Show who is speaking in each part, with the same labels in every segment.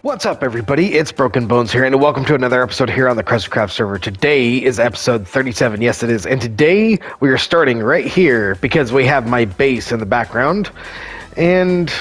Speaker 1: What's up, everybody? It's Broken Bones here, and welcome to another episode here on the KrustyKraft server. Today is episode 37. Yes, it is. And today we are starting right here because we have my base in the background, and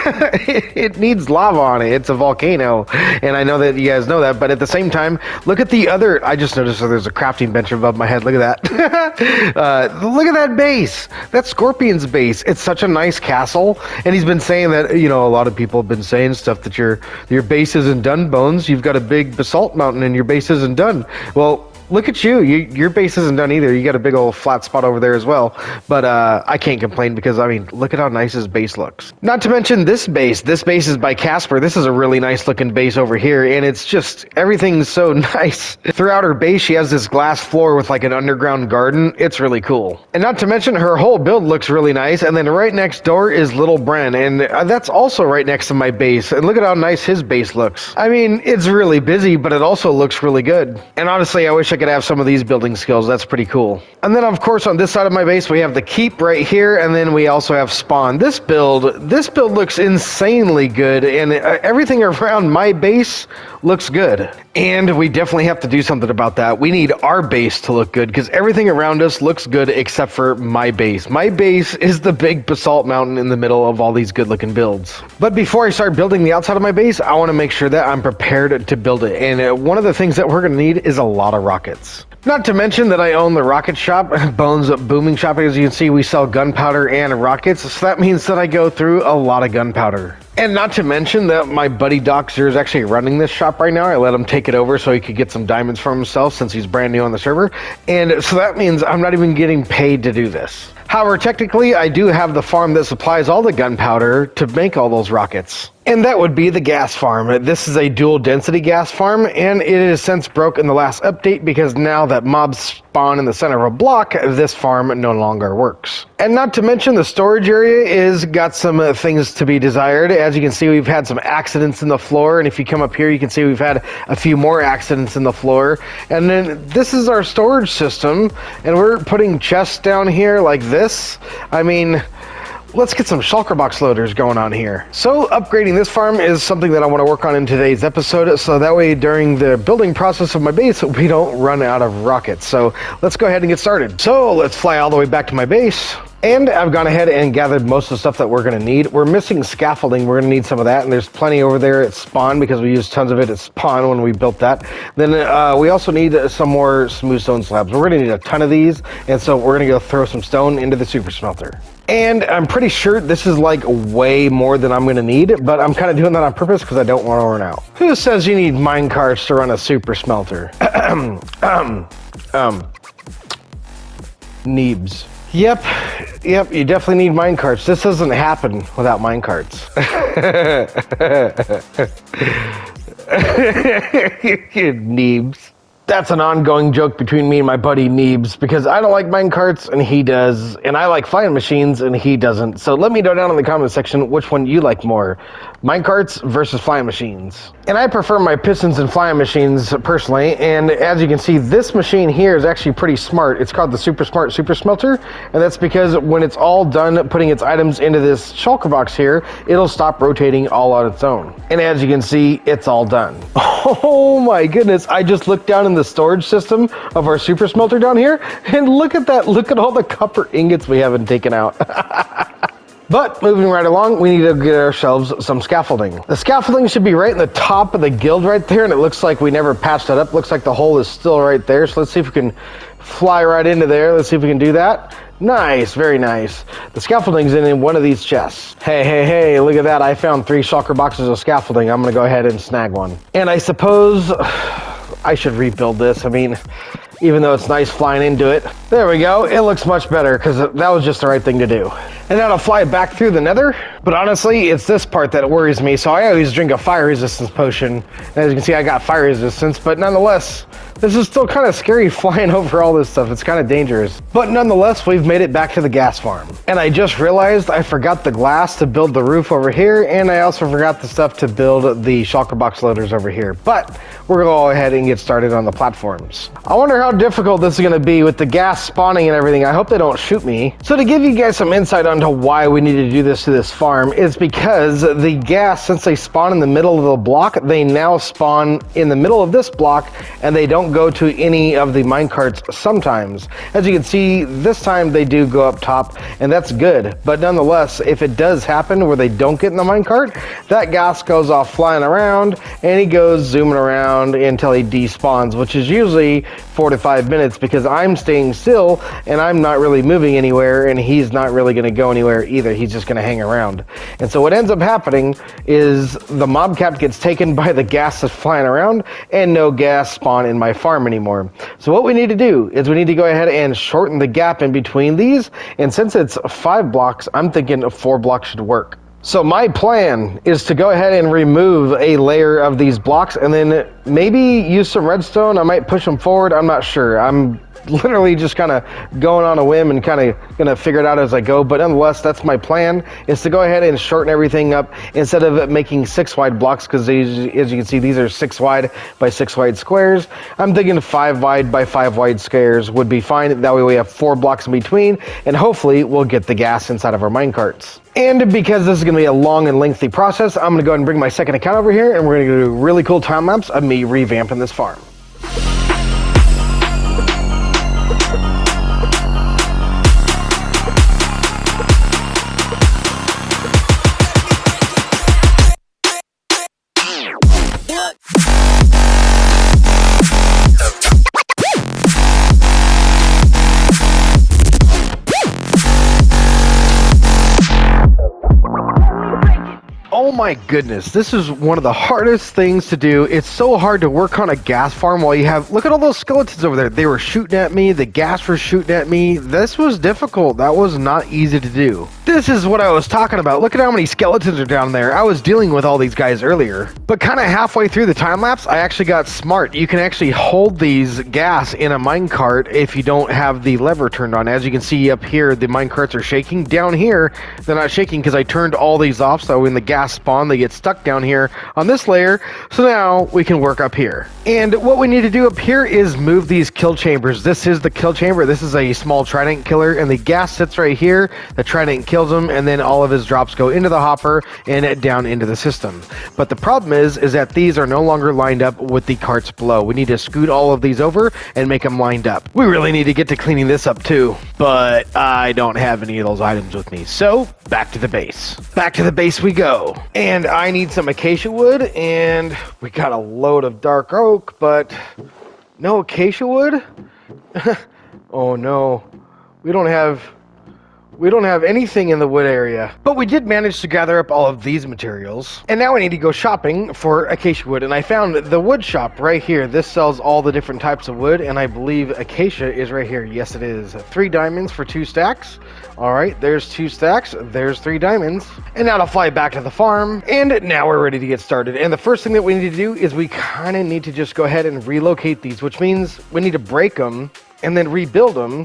Speaker 1: it needs lava on it. It's a volcano, and I know that you guys know that, but at the same time, look at the other. I just noticed that there's a crafting bench above my head. Look at that. Look at that base. That's Scorpion's base. It's such a nice castle, and he's been saying that, you know, a lot of people have been saying stuff that your base isn't done, Bones. You've got a big basalt mountain, and your base isn't done. Well, look at you. Your base isn't done either. You got a big old flat spot over there as well. But I can't complain because, I mean, look at how nice his base looks. Not to mention this base. This base is by Casper. This is a really nice looking base over here. And it's just, everything's so nice. Throughout her base, she has this glass floor with like an underground garden. It's really cool. And not to mention, her whole build looks really nice. And then right next door is Little Bren. And that's also right next to my base. And look at how nice his base looks. I mean, it's really busy, but it also looks really good. And honestly, I wish I could have some of these building skills. That's pretty cool. And then of course on this side of my base we have the keep right here, and then we also have spawn. This build looks insanely good, and everything around my base looks good. And we definitely have to do something about that. We need our base to look good because everything around us looks good except for my base. My base is the big basalt mountain in the middle of all these good looking builds. But before I start building the outside of my base, I want to make sure that I'm prepared to build it. And one of the things that we're going to need is a lot of rockets. Not to mention that I own the rocket shop, Bones Booming Shop. As you can see, we sell gunpowder and rockets, so that means that I go through a lot of gunpowder. And not to mention that my buddy Doc Zero is actually running this shop right now. I let him take it over so he could get some diamonds for himself since he's brand new on the server. And so that means I'm not even getting paid to do this. However, technically, I do have the farm that supplies all the gunpowder to make all those rockets. And that would be the gas farm. This is a dual density gas farm, and it has since broke in the last update because now that mobs spawn in the center of a block, this farm no longer works. And not to mention the storage area is got some things to be desired. As you can see, we've had some accidents in the floor, and if you come up here, you can see we've had a few more accidents in the floor. And then this is our storage system, and we're putting chests down here like this. I mean, let's get some Shulker Loaders going on here. So upgrading this farm is something that I want to work on in today's episode, so that way during the building process of my base, we don't run out of rockets. So let's go ahead and get started. So let's fly all the way back to my base. And I've gone ahead and gathered most of the stuff that we're going to need. We're missing scaffolding. We're going to need some of that. And there's plenty over there at spawn because we used tons of it at spawn when we built that. Then we also need some more smooth stone slabs. We're going to need a ton of these. And so we're going to go throw some stone into the super smelter. And I'm pretty sure this is like way more than I'm going to need, but I'm kind of doing that on purpose because I don't want to run out. Who says you need mine carts to run a super smelter? Neebs. Yep, you definitely need minecarts. This doesn't happen without minecarts. Neebs. That's an ongoing joke between me and my buddy Neebs, because I don't like minecarts and he does, and I like flying machines and he doesn't. So let me know down in the comment section which one you like more, minecarts versus flying machines. And I prefer my pistons and flying machines personally, and as you can see, this machine here is actually pretty smart. It's called the Super Smart Super Smelter, and that's because when it's all done putting its items into this shulker box here, it'll stop rotating all on its own. And as you can see, it's all done. Oh my goodness, I just looked down in the storage system of our super smelter down here, and look at that, look at all the copper ingots we haven't taken out. But moving right along, we need to get ourselves some scaffolding. The scaffolding should be right in the top of the guild right there, and it looks like we never patched that up. Looks like the hole is still right there, so let's see if we can fly right into there. Let's see if we can do that. Nice, very nice. The scaffolding's in one of these chests. Hey, look at that. I found 3 shulker boxes of scaffolding. I'm gonna go ahead and snag one. And I suppose I should rebuild this. I mean, even though it's nice flying into it. There we go. It looks much better because that was just the right thing to do. And now to fly back through the nether. But honestly, it's this part that worries me. So I always drink a fire resistance potion. And as you can see, I got fire resistance, but nonetheless, this is still kind of scary flying over all this stuff. It's kind of dangerous. But nonetheless, we've made it back to the gas farm. And I just realized I forgot the glass to build the roof over here, and I also forgot the stuff to build the shulker box loaders over here. But we're gonna go ahead and get started on the platforms. I wonder how difficult this is gonna be with the gas spawning and everything. I hope they don't shoot me. So to give you guys some insight onto why we need to do this to this farm, farm is because the ghast, since they spawn in the middle of the block, they now spawn in the middle of this block, and they don't go to any of the minecarts sometimes. As you can see, this time they do go up top, and that's good. But nonetheless, if it does happen where they don't get in the minecart, that ghast goes off flying around, and he goes zooming around until he despawns, which is usually 4 to 5 minutes, because I'm staying still, and I'm not really moving anywhere, and he's not really going to go anywhere either. He's just going to hang around. And so what ends up happening is the mob cap gets taken by the ghast that's flying around, and no ghast spawn in my farm anymore. So what we need to do is we need to go ahead and shorten the gap in between these, and since it's 5 blocks, I'm thinking 4 blocks should work. So my plan is to go ahead and remove a layer of these blocks, and then maybe use some redstone. I might push them forward. I'm not sure. I'm literally just kind of going on a whim and kind of gonna figure it out as I go, but nonetheless, that's my plan, is to go ahead and shorten everything up instead of making 6 wide blocks, because as you can see, these are 6 wide by 6 wide squares. I'm thinking 5 wide by 5 wide squares would be fine. That way we have 4 blocks in between, and hopefully we'll get the ghast inside of our minecarts. And because this is going to be a long and lengthy process, I'm going to go ahead and bring my second account over here, and we're going to do a really cool time lapse of me revamping this farm. Oh my goodness, this is one of the hardest things to do. It's so hard to work on a ghast farm while you have, look at all those skeletons over there. They were shooting at me, the ghast were shooting at me. This was difficult. That was not easy to do. This is what I was talking about. Look at how many skeletons are down there. I was dealing with all these guys earlier. But kind of halfway through the time lapse, I actually got smart. You can actually hold these ghast in a minecart if you don't have the lever turned on. As you can see up here, the minecarts are shaking. Down here, they're not shaking because I turned all these off, so when the ghast spawn, they get stuck down here on this layer. So now we can work up here. And what we need to do up here is move these kill chambers. This is the kill chamber. This is a small trident killer, and the ghast sits right here. The trident kills him, and then all of his drops go into the hopper and down into the system. But the problem is that these are no longer lined up with the carts below. We need to scoot all of these over and make them lined up. We really need to get to cleaning this up too, but I don't have any of those items with me. So back to the base. Back to the base we go. And I need some acacia wood, and we got a load of dark oak, but no acacia wood? Oh no, we don't have anything in the wood area. But we did manage to gather up all of these materials, and now I need to go shopping for acacia wood, and I found the wood shop right here. This sells all the different types of wood, and I believe acacia is right here. Yes, it is. 3 diamonds for 2 stacks. All right, there's 2 stacks, there's 3 diamonds. And now to fly back to the farm, and now we're ready to get started. And the first thing that we need to do is we kind of need to just go ahead and relocate these, which means we need to break them and then rebuild them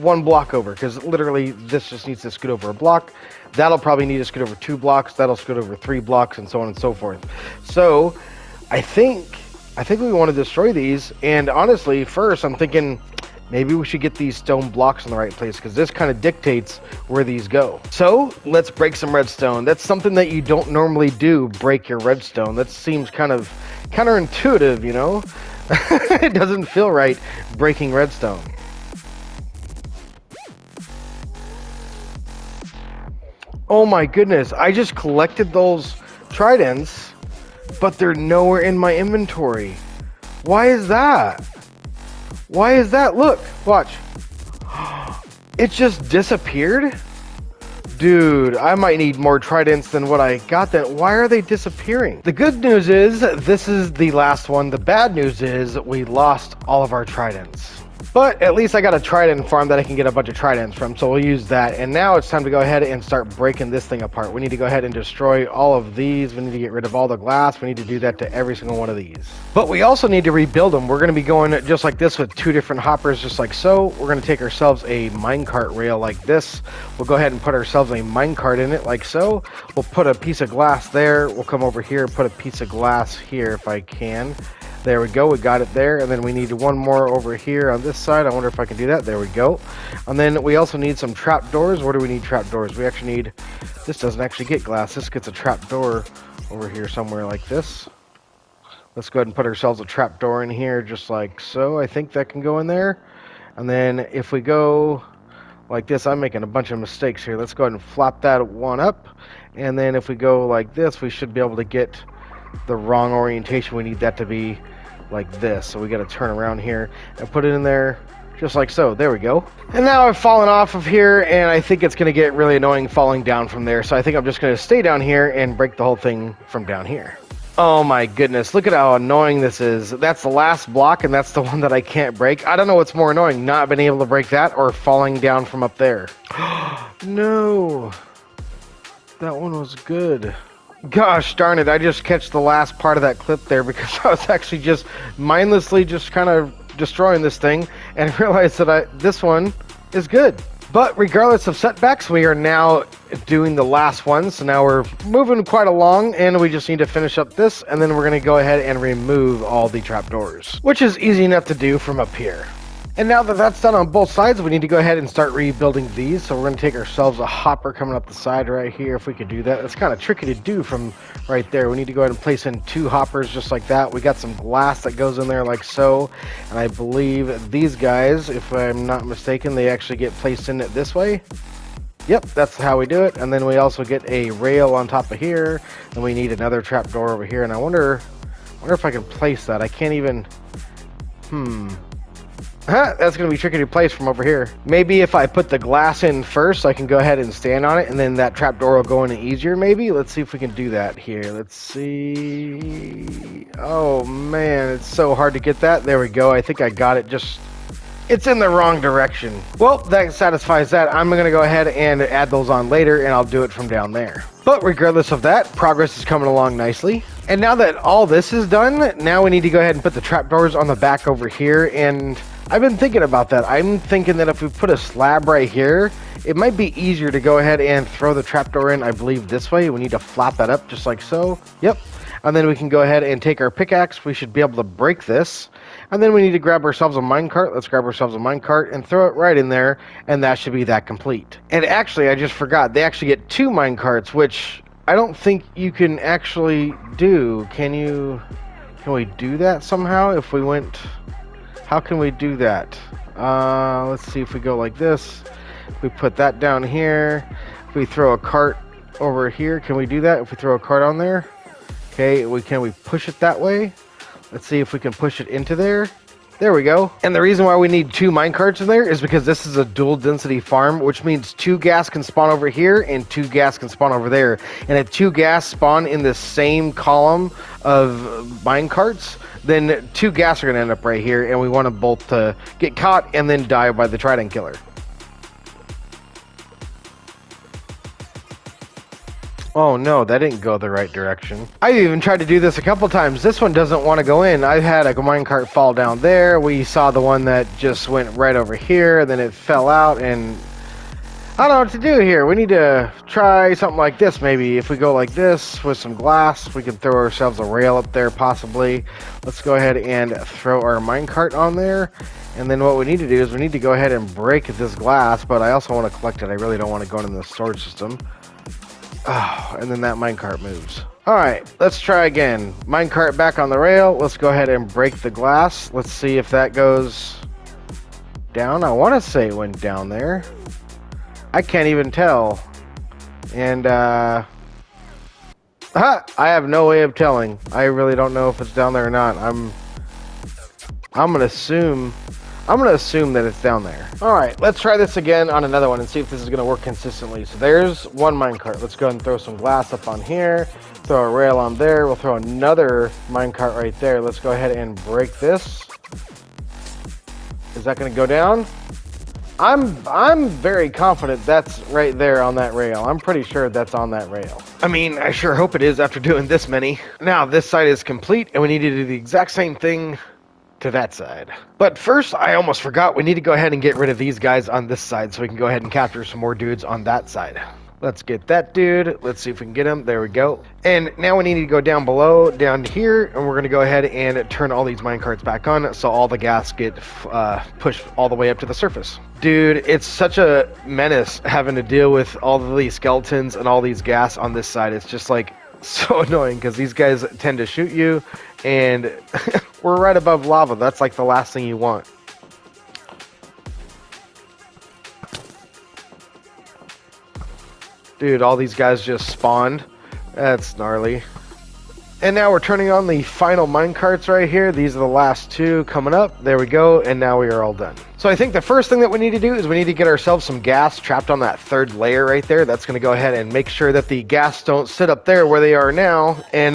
Speaker 1: 1 block over, because literally this just needs to scoot over a block. That'll probably need to scoot over 2 blocks. That'll scoot over 3 blocks, and so on and so forth. So I think we want to destroy these. And honestly, first I'm thinking maybe we should get these stone blocks in the right place, because this kind of dictates where these go. So let's break some redstone. That's something that you don't normally do, break your redstone. That seems kind of counterintuitive, you know? It doesn't feel right breaking redstone. Oh my goodness, I just collected those tridents, but they're nowhere in my inventory. Why is that? Why is that? Look, watch. It just disappeared? Dude, I might need more tridents than what I got then. Why are they disappearing? The good news is this is the last one. The bad news is we lost all of our tridents. But at least I got a trident farm that I can get a bunch of tridents from, so we'll use that. And now it's time to go ahead and start breaking this thing apart. We need to go ahead and destroy all of these. We need to get rid of all the glass. We need to do that to every single one of these. But we also need to rebuild them. We're going to be going just like this with 2 different hoppers, just like so. We're going to take ourselves a minecart rail like this. We'll go ahead and put ourselves a minecart in it like so. We'll put a piece of glass there. We'll come over here, put a piece of glass here if I can. There we go, we got it there, and then we need one more over here on this side. I wonder if I can do that. There we go. And then we also need some trapdoors. Where do we need trapdoors? We actually need, this doesn't actually get glass. This gets a trapdoor over here somewhere like this. Let's go ahead and put ourselves a trapdoor in here just like so. I think that can go in there. And then if we go like this, I'm making a bunch of mistakes here. Let's go ahead and flop that one up. And then if we go like this, we should be able to get the wrong orientation. We need that to be like this, so we got to turn around here and put it in there just like so. There we go. And now I've fallen off of here, and I think it's going to get really annoying falling down from there, so I think I'm just going to stay down here and break the whole thing from down here. Oh my goodness, look at how annoying this is. That's the last block, and that's the one that I can't break. I don't know what's more annoying, not being able to break that or falling down from up there. No, that one was good. Gosh darn it, I just catch the last part of that clip there because I was actually just mindlessly just kind of destroying this thing and realized that this one is good. But regardless of setbacks, we are now doing the last one. So now we're moving quite along, and we just need to finish up this, and then we're going to go ahead and remove all the trapdoors, which is easy enough to do from up here. And now that that's done on both sides, we need to go ahead and start rebuilding these. So we're going to take ourselves a hopper coming up the side right here, if we could do that. That's kind of tricky to do from right there. We need to go ahead and place in 2 hoppers just like that. We got some glass that goes in there like so. And I believe these guys, if I'm not mistaken, they actually get placed in it this way. Yep, that's how we do it. And then we also get a rail on top of here. And we need another trapdoor over here. And I wonder if I can place that. I can't even... That's going to be tricky to place from over here. Maybe if I put the glass in first, I can go ahead and stand on it, and then that trapdoor will go in easier, maybe? Let's see if we can do that here. Let's see... Oh, man, it's so hard to get that. There we go. I think I got it. Just... It's in the wrong direction. Well, that satisfies that. I'm going to go ahead and add those on later, and I'll do it from down there. But regardless of that, progress is coming along nicely. And now that all this is done, now we need to go ahead and put the trapdoors on the back over here, and... I've been thinking about that. I'm thinking that if we put a slab right here, it might be easier to go ahead and throw the trapdoor in, I believe, this way. We need to flap that up just like so. Yep. And then we can go ahead and take our pickaxe. We should be able to break this. And then we need to grab ourselves a minecart. Let's grab ourselves a minecart and throw it right in there, and that should be that complete. And actually, I just forgot. They actually get 2 minecarts, which I don't think you can actually do. Can we do that somehow if we went... How can we do that? Let's see if we go like this. If we put that down here. If we throw a cart over here, can we do that? If we throw a cart on there? Okay, can we push it that way? Let's see if we can push it into there. There we go. And the reason why we need 2 minecarts in there is because this is a dual density farm, which means 2 ghast can spawn over here and 2 ghast can spawn over there. And if 2 ghast spawn in the same column of minecarts, then 2 ghast are going to end up right here, and we want them both to get caught and then die by the Trident killer. Oh no, that didn't go the right direction. I've even tried to do this a couple times. This one doesn't want to go in. I've had a minecart fall down there. We saw the one that just went right over here, then it fell out, and I don't know what to do here. We need to try something like this maybe. If we go like this with some glass, we can throw ourselves a rail up there possibly. Let's go ahead and throw our minecart on there. And then what we need to do is we need to go ahead and break this glass, but I also want to collect it. I really don't want to go into the storage system. Oh, and then that minecart moves. Alright, let's try again. Minecart back on the rail. Let's go ahead and break the glass. Let's see if that goes down. I want to say it went down there. I can't even tell. And, I have no way of telling. I really don't know if it's down there or not. I'm gonna assume that it's down there. Alright, let's try this again on another one and see if this is gonna work consistently. So there's one minecart. Let's go ahead and throw some glass up on here. Throw a rail on there. We'll throw another minecart right there. Let's go ahead and break this. Is that gonna go down? I'm very confident that's right there on that rail. I'm pretty sure that's on that rail. I mean, I sure hope it is after doing this many. Now, this side is complete, and we need to do the exact same thing to that side. But first, I almost forgot, we need to go ahead and get rid of these guys on this side so we can go ahead and capture some more dudes on that side. Let's get that dude. Let's see if we can get him. There we go. And now we need to go down below, down here, and we're going to go ahead and turn all these minecarts back on so all the gas get pushed all the way up to the surface. Dude, it's such a menace having to deal with all of these skeletons and all these gas on this side. It's just like so annoying because these guys tend to shoot you, and we're right above lava. That's like the last thing you want. Dude, all these guys just spawned. That's gnarly. And now we're turning on the final minecarts right here. These are the last two coming up. There we go, and now we are all done. So I think the first thing that we need to do is we need to get ourselves some gas trapped on that third layer right there. That's going to go ahead and make sure that the gas don't sit up there where they are now and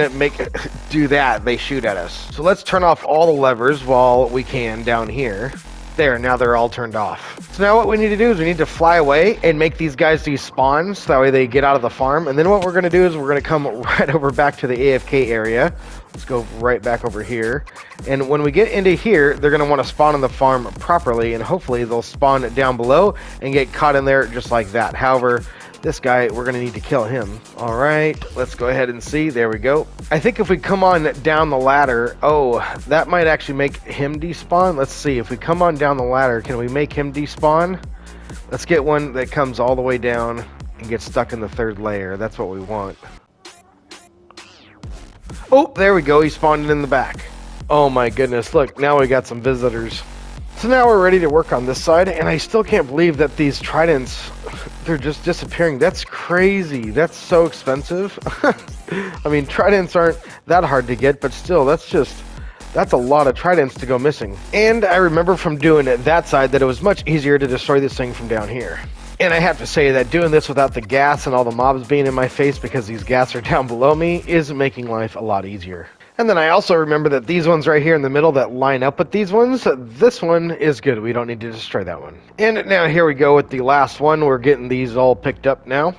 Speaker 1: do that. They shoot at us. So let's turn off all the levers while we can down here. There, now they're all turned off. So now what we need to do is we need to fly away and make these guys despawn so that way they get out of the farm. And then what we're going to do is we're going to come right over back to the AFK area. Let's go right back over here. And when we get into here, they're going to want to spawn on the farm properly, and hopefully they'll spawn down below and get caught in there just like that. However, this guy, we're going to need to kill him. All right, let's go ahead and see. There we go. I think if we come on down the ladder, oh, that might actually make him despawn. Let's see. If we come on down the ladder, can we make him despawn? Let's get one that comes all the way down and gets stuck in the third layer. That's what we want. Oh, there we go. He spawned in the back. Oh my goodness. Look, now we got some visitors. So now we're ready to work on this side, and I still can't believe that these tridents, they're just disappearing. That's crazy. That's so expensive. I mean, tridents aren't that hard to get, but still, that's a lot of tridents to go missing. And I remember from doing it that side that it was much easier to destroy this thing from down here. And I have to say that doing this without the gas and all the mobs being in my face because these gas are down below me is making life a lot easier. And then I also remember that these ones right here in the middle that line up with these ones, this one is good. We don't need to destroy that one. And now here we go with the last one. We're getting these all picked up now.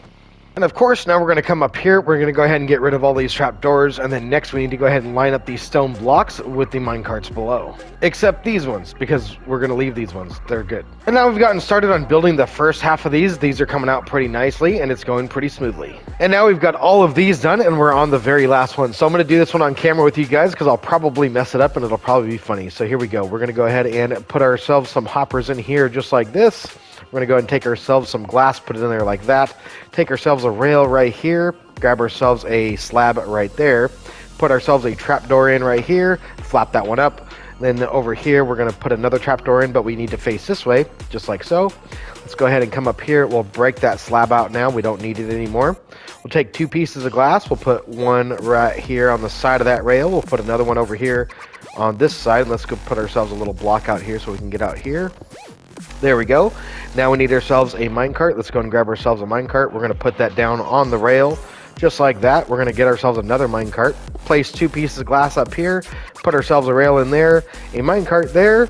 Speaker 1: And of course, now we're going to come up here. We're going to go ahead and get rid of all these trapdoors. And then next we need to go ahead and line up these stone blocks with the minecarts below. Except these ones, because we're going to leave these ones. They're good. And now we've gotten started on building the first half of these. These are coming out pretty nicely, and it's going pretty smoothly. And now we've got all of these done, and we're on the very last one. So I'm going to do this one on camera with you guys, because I'll probably mess it up, and it'll probably be funny. So here we go. We're going to go ahead and put ourselves some hoppers in here just like this. We're going to go ahead and take ourselves some glass, put it in there like that. Take ourselves a rail right here. Grab ourselves a slab right there. Put ourselves a trapdoor in right here. Flap that one up. Then over here, we're going to put another trapdoor in, but we need to face this way, just like so. Let's go ahead and come up here. We'll break that slab out now. We don't need it anymore. We'll take two pieces of glass. We'll put one right here on the side of that rail. We'll put another one over here on this side. Let's go put ourselves a little block out here so we can get out here. There we go. Now we need ourselves a minecart. Let's go and grab ourselves a minecart. We're going to put that down on the rail just like that. We're going to get ourselves another minecart. Place two pieces of glass up here. Put ourselves a rail in there. A minecart there.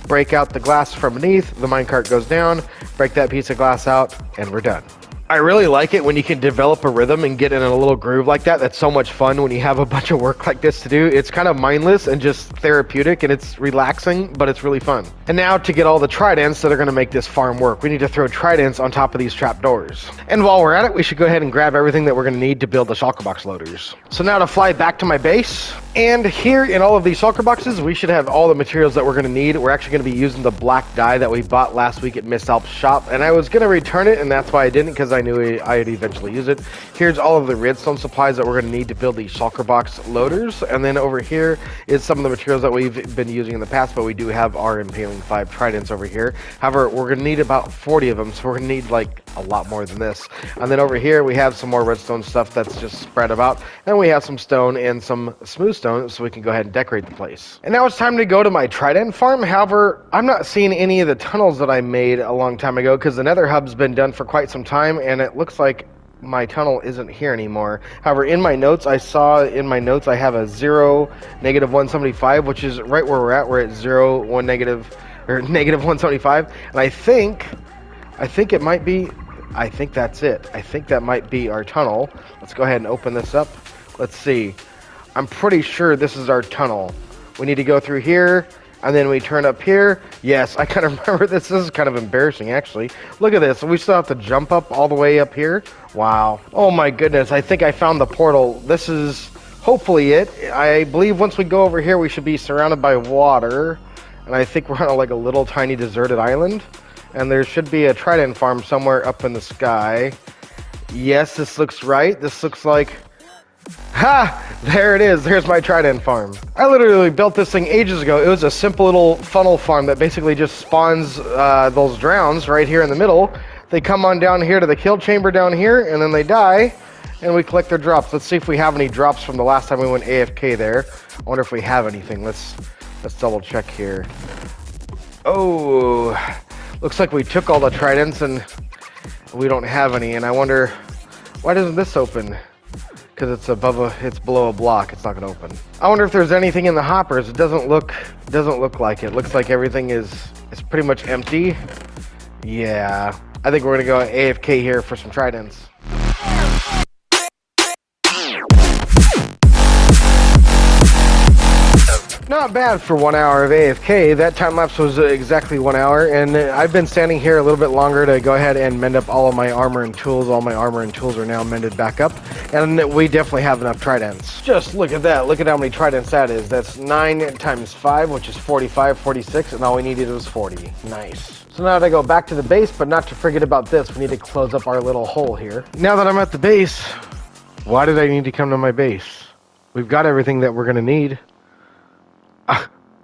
Speaker 1: Break out the glass from beneath. The minecart goes down. Break that piece of glass out, and we're done. I really like it when you can develop a rhythm and get in a little groove like that. That's so much fun when you have a bunch of work like this to do. It's kind of mindless and just therapeutic, and it's relaxing, but it's really fun. And now to get all the tridents that are going to make this farm work, we need to throw tridents on top of these trapdoors. And while we're at it, we should go ahead and grab everything that we're going to need to build the shulker loaders. So now to fly back to my base. And here in all of these shulker boxes, we should have all the materials that we're going to need. We're actually going to be using the black dye that we bought last week at Miss Alp's shop. And I was going to return it, and that's why I didn't, because I knew I'd eventually use it. Here's all of the redstone supplies that we're going to need to build these shulker box loaders. And then over here is some of the materials that we've been using in the past, but we do have our Impaling 5 Tridents over here. However, we're going to need about 40 of them, so we're going to need like a lot more than this. And then over here we have some more redstone stuff that's just spread about, and we have some stone and some smooth stone so we can go ahead and decorate the place. And now it's time to go to my Trident farm. However, I'm not seeing any of the tunnels that I made a long time ago because the nether hub's been done for quite some time, and it looks like my tunnel isn't here anymore. However, in my notes, I have a 0, -175, which is right where we're at. We're at 0, 1, negative, or -175, and I think it might be, I think that's it. I think that might be our tunnel. Let's go ahead and open this up. Let's see. I'm pretty sure this is our tunnel. We need to go through here, And then we turn up here. Yes, I kind of remember this. This is kind of embarrassing, actually. Look at this. We still have to jump up all the way up here. Wow. Oh my goodness. I think I found the portal. This is hopefully it. I believe once we go over here, we should be surrounded by water. And I think we're on like a little tiny deserted island. And there should be a trident farm somewhere up in the sky. Yes, this looks right. This looks like... Ha! There it is. There's my trident farm. I literally built this thing ages ago. It was a simple little funnel farm that basically just spawns those drowns right here in the middle. They come on down here to the kill chamber down here, and then they die, and we collect their drops. Let's see if we have any drops from the last time we went AFK there. I wonder if we have anything. Let's double check here. Oh, looks like we took all the tridents, and we don't have any, and I wonder, why doesn't this open? Because it's below a block, it's not gonna open. I wonder if there's anything in the hoppers. It doesn't look like it. Looks like everything is pretty much empty. Yeah, I think we're gonna go AFK here for some tridents. Not bad for 1 hour of AFK. That time lapse was exactly 1 hour, and I've been standing here a little bit longer to go ahead and mend up all of my armor and tools. All my armor and tools are now mended back up, and we definitely have enough tridents. Just look at that. Look at how many tridents that is. That's 9 times 5, which is 45, 46, and all we needed was 40. Nice. So now to go back to the base, but not to forget about this. We need to close up our little hole here. Now that I'm at the base, why did I need to come to my base? We've got everything that we're going to need.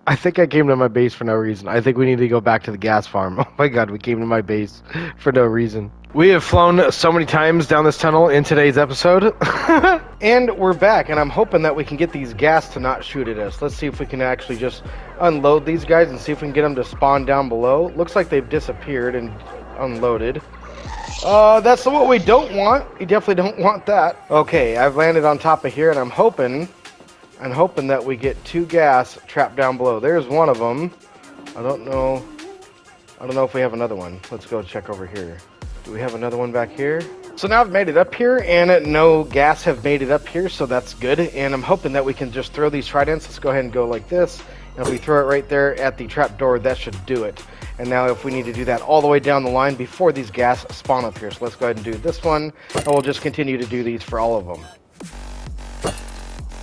Speaker 1: I think I came to my base for no reason. I think we need to go back to the gas farm. Oh my god, we came to my base for no reason. We have flown so many times down this tunnel in today's episode. And we're back, and I'm hoping that we can get these Ghasts to not shoot at us. Let's see if we can actually just unload these guys and see if we can get them to spawn down below. Looks like they've disappeared and unloaded. That's what we don't want. We definitely don't want that. Okay, I've landed on top of here, and I'm hoping that we get 2 Ghasts trapped down below. There's one of them. I don't know if we have another one. Let's go check over here. Do we have another one back here? So now I've made it up here, and no Ghasts have made it up here, so that's good. And I'm hoping that we can just throw these tridents. Let's go ahead and go like this. And if we throw it right there at the trap door, that should do it. And now if we need to do that all the way down the line before these Ghasts spawn up here. So let's go ahead and do this one, and we'll just continue to do these for all of them.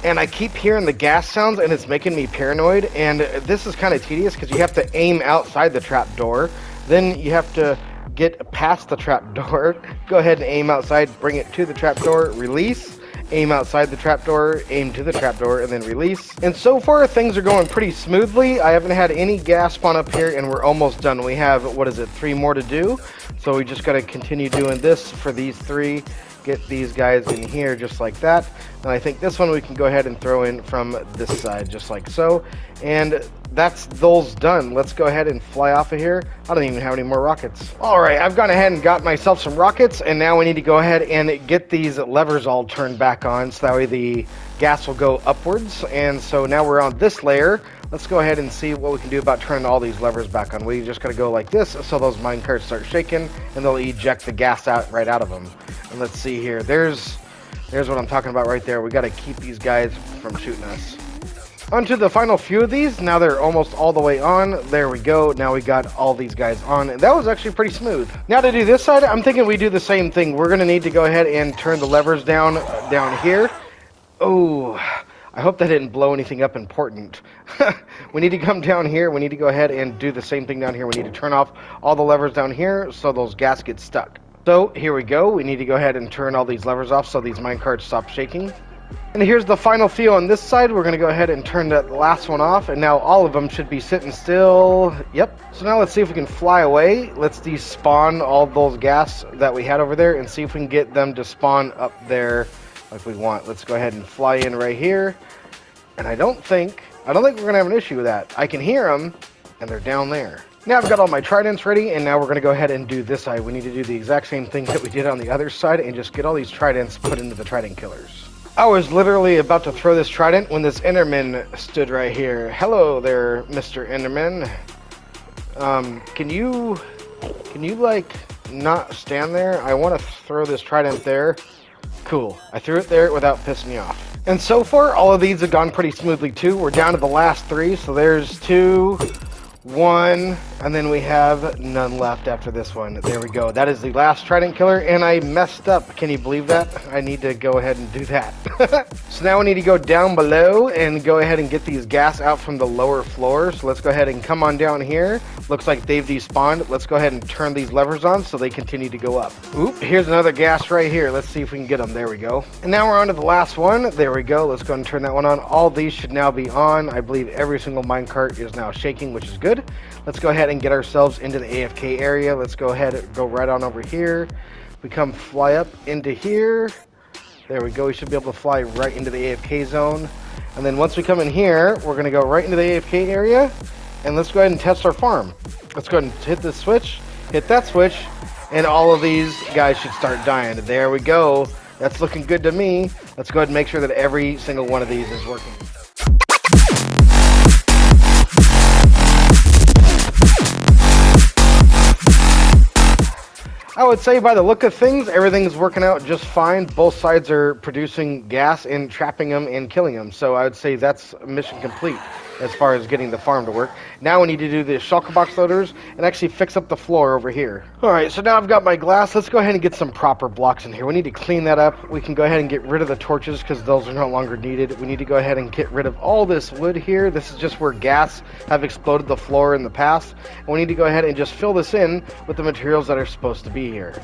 Speaker 1: And I keep hearing the gas sounds, and it's making me paranoid, and this is kind of tedious because you have to aim outside the trap door, then you have to get past the trap door, go ahead and aim outside, bring it to the trap door, release, aim outside the trap door, aim to the trap door, and then release. And so far things are going pretty smoothly. I haven't had any gas spawn up here, and we're almost done. We have, what is it, 3 more to do, so we just got to continue doing this for these 3. Get these guys in here just like that, and I think this one we can go ahead and throw in from this side just like so, and that's those done. Let's go ahead and fly off of here. I don't even have any more rockets. Alright, I've gone ahead and got myself some rockets, and now we need to go ahead and get these levers all turned back on so that way the gas will go upwards. And so now we're on this layer. Let's go ahead and see what we can do about turning all these levers back on. We just gotta go like this so those mine carts start shaking, and they'll eject the gas out right out of them. And let's see here. There's what I'm talking about right there. We gotta keep these guys from shooting us. Onto the final few of these. Now they're almost all the way on. There we go. Now we got all these guys on. And that was actually pretty smooth. Now to do this side, I'm thinking we do the same thing. We're gonna need to go ahead and turn the levers down here. Oh, I hope that didn't blow anything up important. We need to come down here. We need to go ahead and do the same thing down here. We need to turn off all the levers down here so those gas get stuck. So here we go. We need to go ahead and turn all these levers off so these minecarts stop shaking. And here's the final few on this side. We're going to go ahead and turn that last one off, and now all of them should be sitting still. Yep. So now let's see if we can fly away. Let's despawn all those gas that we had over there and see if we can get them to spawn up there like we want. Let's go ahead and fly in right here. And I don't think we're going to have an issue with that. I can hear them, and they're down there. Now I've got all my tridents ready, and now we're going to go ahead and do this side. We need to do the exact same thing that we did on the other side and just get all these tridents put into the trident killers. I was literally about to throw this trident when this Enderman stood right here. Hello there, Mr. Enderman. Can you like not stand there? I want to throw this trident there. Cool. I threw it there without pissing you off. And so far, all of these have gone pretty smoothly too. We're down to the last 3, so there's 2, 1, and then we have none left after this one. There we go. That is the last Trident killer, and I messed up. Can you believe that? I need to go ahead and do that. So now we need to go down below and go ahead and get these Ghasts out from the lower floor. So let's go ahead and come on down here. Looks like they've despawned. Let's go ahead and turn these levers on so they continue to go up. Oop, here's another Ghast right here. Let's see if we can get them. There we go. And now we're on to the last one. There we go. Let's go ahead and turn that one on. All these should now be on. I believe every single minecart is now shaking, which is good. Let's go ahead and get ourselves into the AFK area. Let's go ahead and go right on over here. We come fly up into here. There we go. We should be able to fly right into the AFK zone. And then once we come in here, we're going to go right into the AFK area. And let's go ahead and test our farm. Let's go ahead and hit this switch, hit that switch, and all of these guys should start dying. There we go. That's looking good to me. Let's go ahead and make sure that every single one of these is working. I would say by the look of things, everything's working out just fine. Both sides are producing gas and trapping them and killing them. So I would say that's mission complete as far as getting the farm to work. Now we need to do the Shulker Loaders and actually fix up the floor over here. Alright, so now I've got my glass. Let's go ahead and get some proper blocks in here. We need to clean that up. We can go ahead and get rid of the torches because those are no longer needed. We need to go ahead and get rid of all this wood here. This is just where Ghasts have exploded the floor in the past. And we need to go ahead and just fill this in with the materials that are supposed to be here.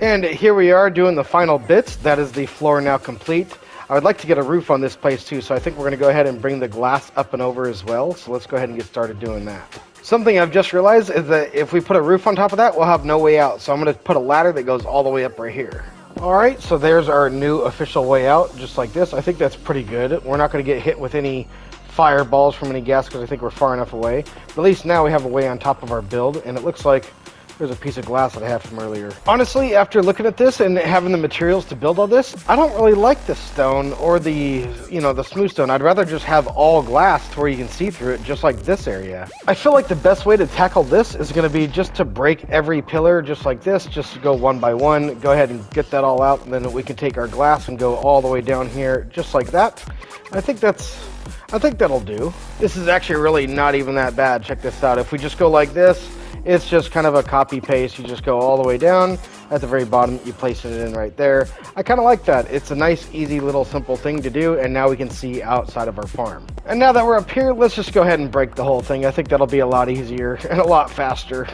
Speaker 1: And here we are doing the final bits. That is the floor now complete. I would like to get a roof on this place too, so I think we're going to go ahead and bring the glass up and over as well. So let's go ahead and get started doing that. Something I've just realized is that if we put a roof on top of that, we'll have no way out. So I'm going to put a ladder that goes all the way up right here. Alright, so there's our new official way out, just like this. I think that's pretty good. We're not going to get hit with any fireballs from any gas because I think we're far enough away. But at least now we have a way on top of our build, and it looks like there's a piece of glass that I had from earlier. Honestly, after looking at this and having the materials to build all this, I don't really like the stone or the, the smooth stone. I'd rather just have all glass to where you can see through it, just like this area. I feel like the best way to tackle this is going to be just to break every pillar just like this, just to go one by one, go ahead and get that all out, and then we can take our glass and go all the way down here just like that. I think that'll do. This is actually really not even that bad. Check this out. If we just go like this, it's just kind of a copy paste. You just go all the way down. At the very bottom, you place it in right there. I kind of like that. It's a nice, easy, little simple thing to do, and now we can see outside of our farm. And now that we're up here, let's just go ahead and break the whole thing. I think that'll be a lot easier and a lot faster.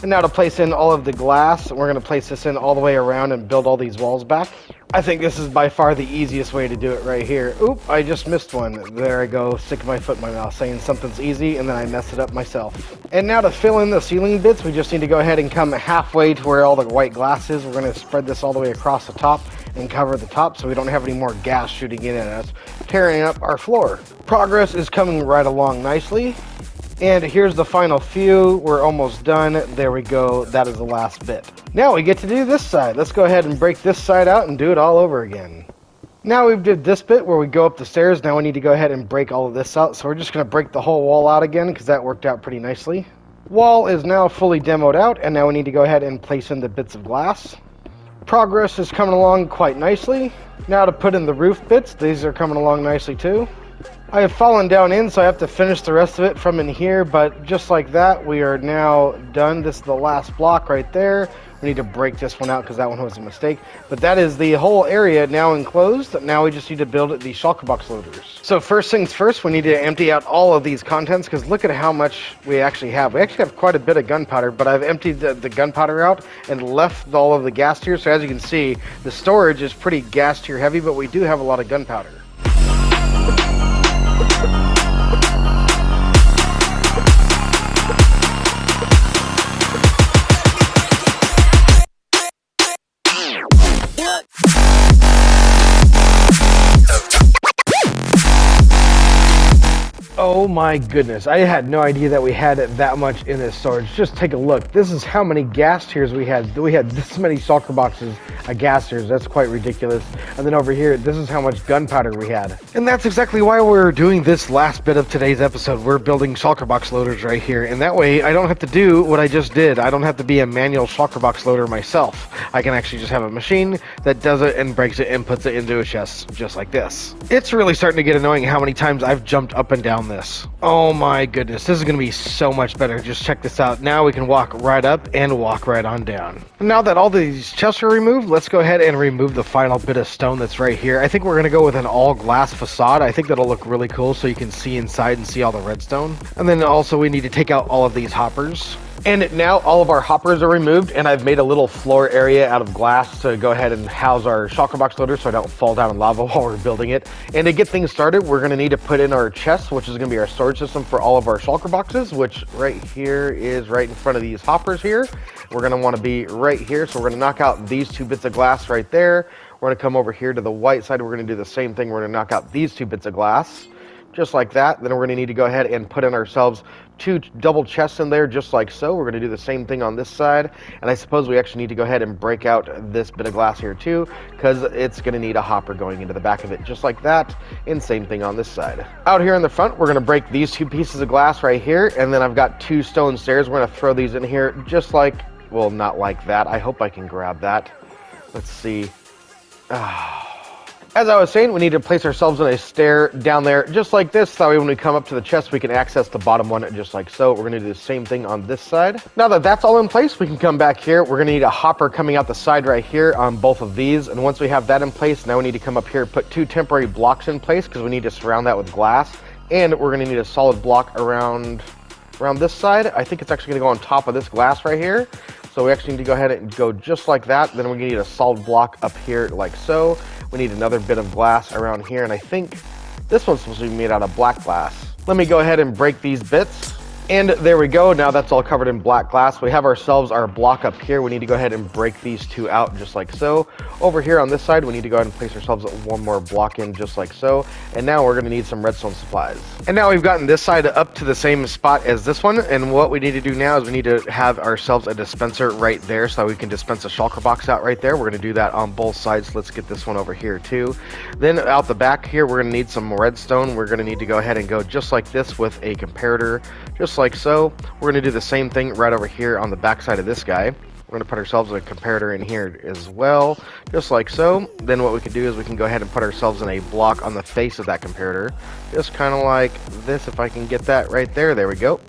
Speaker 1: And now to place in all of the glass, we're going to place this in all the way around and build all these walls back. I think this is by far the easiest way to do it right here. Oop, I just missed one. There I go, sticking my foot in my mouth, saying something's easy, and then I mess it up myself. And now to fill in the ceiling bits, we just need to go ahead and come halfway to where all the white glass is. We're going to spread this all the way across the top and cover the top so we don't have any more gas shooting in at us, tearing up our floor. Progress is coming right along nicely. And here's the final few. We're almost done. There we go. That is the last bit. Now we get to do this side. Let's go ahead and break this side out and do it all over again. Now we've did this bit where we go up the stairs. Now we need to go ahead and break all of this out. So we're just going to break the whole wall out again because that worked out pretty nicely. Wall is now fully demoed out, and now we need to go ahead and place in the bits of glass. Progress is coming along quite nicely. Now to put in the roof bits. These are coming along nicely too. I have fallen down in, so I have to finish the rest of it from in here, but just like that, we are now done. This is the last block right there. We need to break this one out because that one was a mistake. But that is the whole area now enclosed. Now we just need to build the Shulker Loaders. So first things first, we need to empty out all of these contents because look at how much we actually have. We actually have quite a bit of gunpowder, but I've emptied the gunpowder out and left all of the gas tier. So as you can see, the storage is pretty gas tier heavy, but we do have a lot of gunpowder. Oh my goodness, I had no idea that we had that much in this storage. Just take a look. This is how many gas tiers we had. We had this many shulker boxes of gas tiers. That's quite ridiculous. And then over here, this is how much gunpowder we had. And that's exactly why we're doing this last bit of today's episode. We're building shulker box loaders right here. And that way, I don't have to do what I just did. I don't have to be a manual shulker box loader myself. I can actually just have a machine that does it and breaks it and puts it into a chest just like this. It's really starting to get annoying how many times I've jumped up and down this. Oh my goodness, this is going to be so much better. Just check this out. Now we can walk right up and walk right on down. Now that all these chests are removed, let's go ahead and remove the final bit of stone that's right here. I think we're going to go with an all glass facade. I think that'll look really cool so you can see inside and see all the redstone. And then also we need to take out all of these hoppers. And now all of our hoppers are removed, and I've made a little floor area out of glass to go ahead and house our shulker box loader so I don't fall down in lava while we're building it. And to get things started, we're going to need to put in our chest, which is going to be our storage system for all of our shulker boxes, which right here is right in front of these hoppers here. We're going to want to be right here, so we're going to knock out these two bits of glass right there. We're going to come over here to the white side. We're going to do the same thing. We're going to knock out these two bits of glass. Just like that. Then we're going to need to go ahead and put in ourselves two double chests in there, just like so. We're going to do the same thing on this side, and I suppose we actually need to go ahead and break out this bit of glass here too, because it's going to need a hopper going into the back of it, just like that. And same thing on this side. Out here in the front, we're going to break these two pieces of glass right here, and then I've got two stone stairs. We're going to throw these in here, just like, well, not like that. I hope I can grab that. Let's see. As I was saying, we need to place ourselves in a stair down there, just like this. That way when we come up to the chest, we can access the bottom one, just like so. We're going to do the same thing on this side. Now that that's all in place, we can come back here. We're going to need a hopper coming out the side right here on both of these. And once we have that in place, now we need to come up here, put two temporary blocks in place, because we need to surround that with glass. And we're going to need a solid block around this side. I think it's actually going to go on top of this glass right here. So we actually need to go ahead and go just like that. Then we're going to need a solid block up here like so. We need another bit of glass around here, and I think this one's supposed to be made out of black glass. Let me go ahead and break these bits. And there we go. Now that's all covered in black glass. We have ourselves our block up here. We need to go ahead and break these two out just like so. Over here on this side, we need to go ahead and place ourselves one more block in just like so. And now we're going to need some redstone supplies. And now we've gotten this side up to the same spot as this one. And what we need to do now is we need to have ourselves a dispenser right there so that we can dispense a shulker box out right there. We're going to do that on both sides. Let's get this one over here too. Then out the back here, we're going to need some redstone. We're going to need to go ahead and go just like this with a comparator, just like so. We're going to do the same thing right over here on the back side of this guy. We're going to put ourselves a comparator in here as well, just like so. Then what we can do is we can go ahead and put ourselves in a block on the face of that comparator, just kind of like this, if I can get that right there. There we go.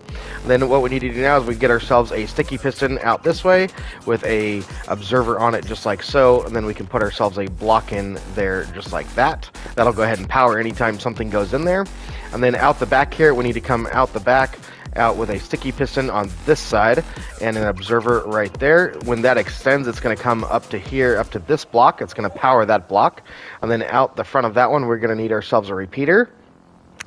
Speaker 1: Then what we need to do now is we get ourselves a sticky piston out this way with a observer on it, just like so. And then we can put ourselves a block in there just like that. That'll go ahead and power anytime something goes in there. And then out the back here, we need to come out the back out with a sticky piston on this side and an observer right there. When that extends, it's going to come up to here, up to this block. It's going to power that block. And then out the front of that one, we're going to need ourselves a repeater.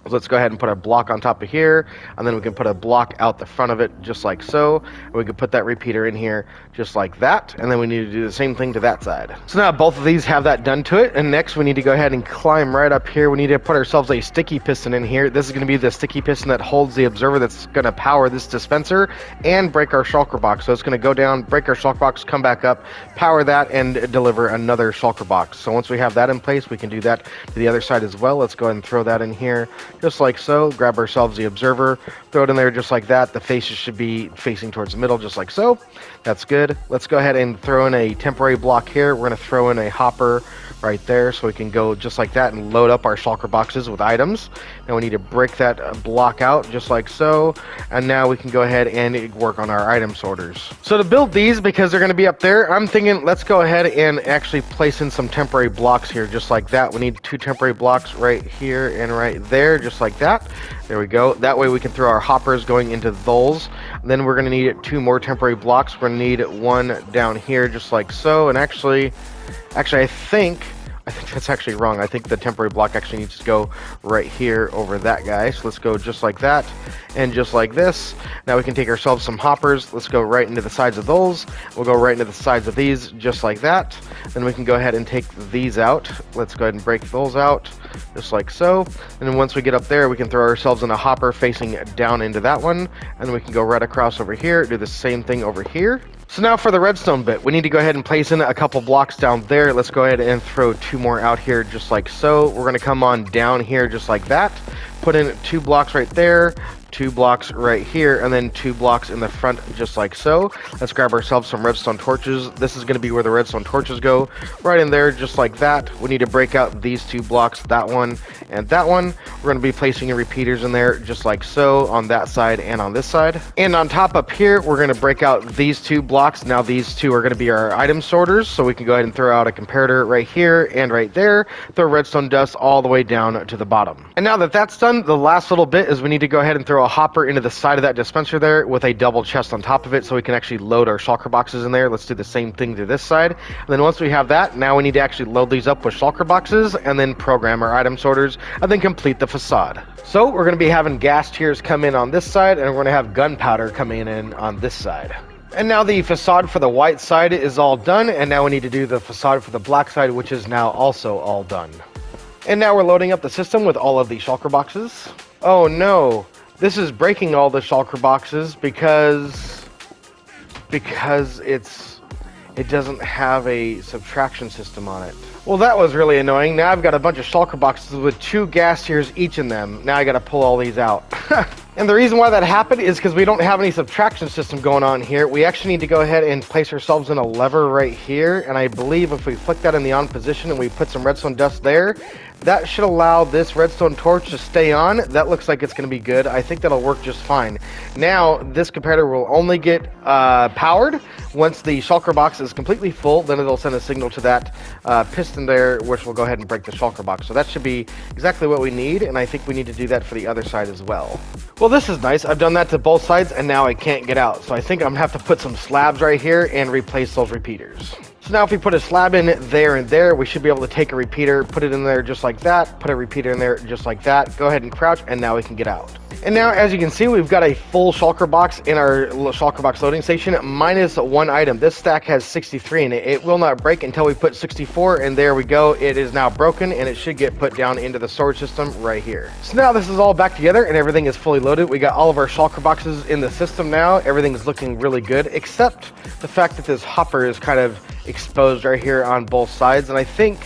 Speaker 1: So let's go ahead and put a block on top of here, and then we can put a block out the front of it just like so. And we can put that repeater in here just like that, and then we need to do the same thing to that side. So now both of these have that done to it, and next we need to go ahead and climb right up here. We need to put ourselves a sticky piston in here. This is going to be the sticky piston that holds the observer that's going to power this dispenser and break our shulker box. So it's going to go down, break our shulker box, come back up, power that, and deliver another shulker box. So once we have that in place, we can do that to the other side as well. Let's go ahead and throw that in here just like so. Grab ourselves the observer, throw it in there just like that. The faces should be facing towards the middle just like so. That's good. Let's go ahead and throw in a temporary block here. We're going to throw in a hopper right there so we can go just like that and load up our shulker boxes with items. Now we need to break that block out just like so, and now we can go ahead and work on our item sorters. So to build these, because they're going to be up there, I'm thinking let's go ahead and actually place in some temporary blocks here just like that. We need two temporary blocks right here and right there just like that. There we go. That way we can throw our hoppers going into those. And then we're going to need two more temporary blocks. We're going to need one down here just like so. And actually I think I think that's actually wrong. I think the temporary block actually needs to go right here over that guy. So let's go just like that and just like this. Now we can take ourselves some hoppers. Let's go right into the sides of those. We'll go right into the sides of these just like that. Then we can go ahead and take these out. Let's go ahead and break those out just like so. And then once we get up there, we can throw ourselves in a hopper facing down into that one. And then we can go right across over here, do the same thing over here. So now for the redstone bit, we need to go ahead and place in a couple blocks down there. Let's go ahead and throw 2 more out here just like so. We're going to come on down here just like that. Put in 2 blocks right there, 2 blocks right here, and then 2 blocks in the front just like so. Let's grab ourselves some redstone torches. This is going to be where the redstone torches go, right in there just like that. We need to break out these 2 blocks, that one and that one. We're going to be placing repeaters in there just like so on that side and on this side. And on top up here, we're going to break out these 2 blocks. Now these 2 are going to be our item sorters, so we can go ahead and throw out a comparator right here and right there. Throw redstone dust all the way down to the bottom. And now that that's done, the last little bit is we need to go ahead and throw a hopper into the side of that dispenser there with a double chest on top of it so we can actually load our shulker boxes in there. Let's do the same thing to this side. And then once we have that, now we need to actually load these up with shulker boxes and then program our item sorters and then complete the facade. So we're going to be having gas tiers come in on this side, and we're going to have gunpowder coming in on this side. And now the facade for the white side is all done, and now we need to do the facade for the black side, which is now also all done. And now we're loading up the system with all of the shulker boxes. Oh no, this is breaking all the shulker boxes because it doesn't have a subtraction system on it. Well, that was really annoying. Now I've got a bunch of shulker boxes with 2 gas tiers each in them. Now I gotta pull all these out. And the reason why that happened is because we don't have any subtraction system going on here. We actually need to go ahead and place ourselves in a lever right here. And I believe if we flick that in the on position and we put some redstone dust there, that should allow this redstone torch to stay on. That looks like it's going to be good. I think that'll work just fine. Now, this comparator will only get powered once the shulker box is completely full. Then it'll send a signal to that piston there, which will go ahead and break the shulker box. So that should be exactly what we need, and I think we need to do that for the other side as well. Well, this is nice. I've done that to both sides, and now I can't get out. So I think I'm going to have to put some slabs right here and replace those repeaters. So now if we put a slab in there and there, we should be able to take a repeater, put it in there just like that, put a repeater in there just like that, go ahead and crouch, and now we can get out. And now, as you can see, we've got a full shulker box in our shulker box loading station, minus 1 item. This stack has 63 in it. It will not break until we put 64, and there we go. It is now broken, and it should get put down into the storage system right here. So now this is all back together, and everything is fully loaded. We got all of our shulker boxes in the system now. Everything's looking really good, except the fact that this hopper is kind of exposed right here on both sides, and I think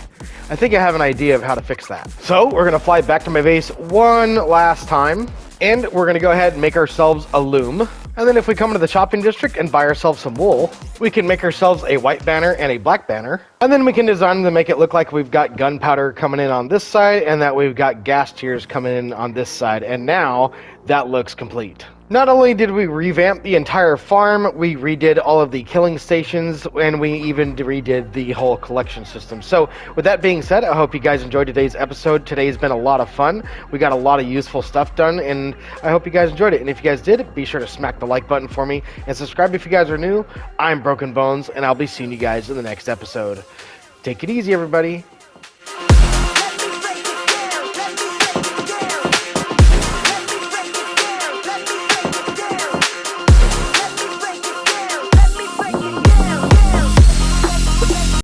Speaker 1: I have an idea of how to fix that. So we're going to fly back to my base one last time, and we're going to go ahead and make ourselves a loom. And then if we come into the shopping district and buy ourselves some wool, we can make ourselves a white banner and a black banner. And then we can design them to make it look like we've got gunpowder coming in on this side and that we've got gas tiers coming in on this side. And now that looks complete. Not only did we revamp the entire farm, we redid all of the killing stations, and we even redid the whole collection system. So with that being said, I hope you guys enjoyed today's episode. Today's been a lot of fun. We got a lot of useful stuff done, and I hope you guys enjoyed it. And if you guys did, be sure to smack the like button for me and subscribe if you guys are new. I'm Broken Bones, and I'll be seeing you guys in the next episode. Take it easy, everybody.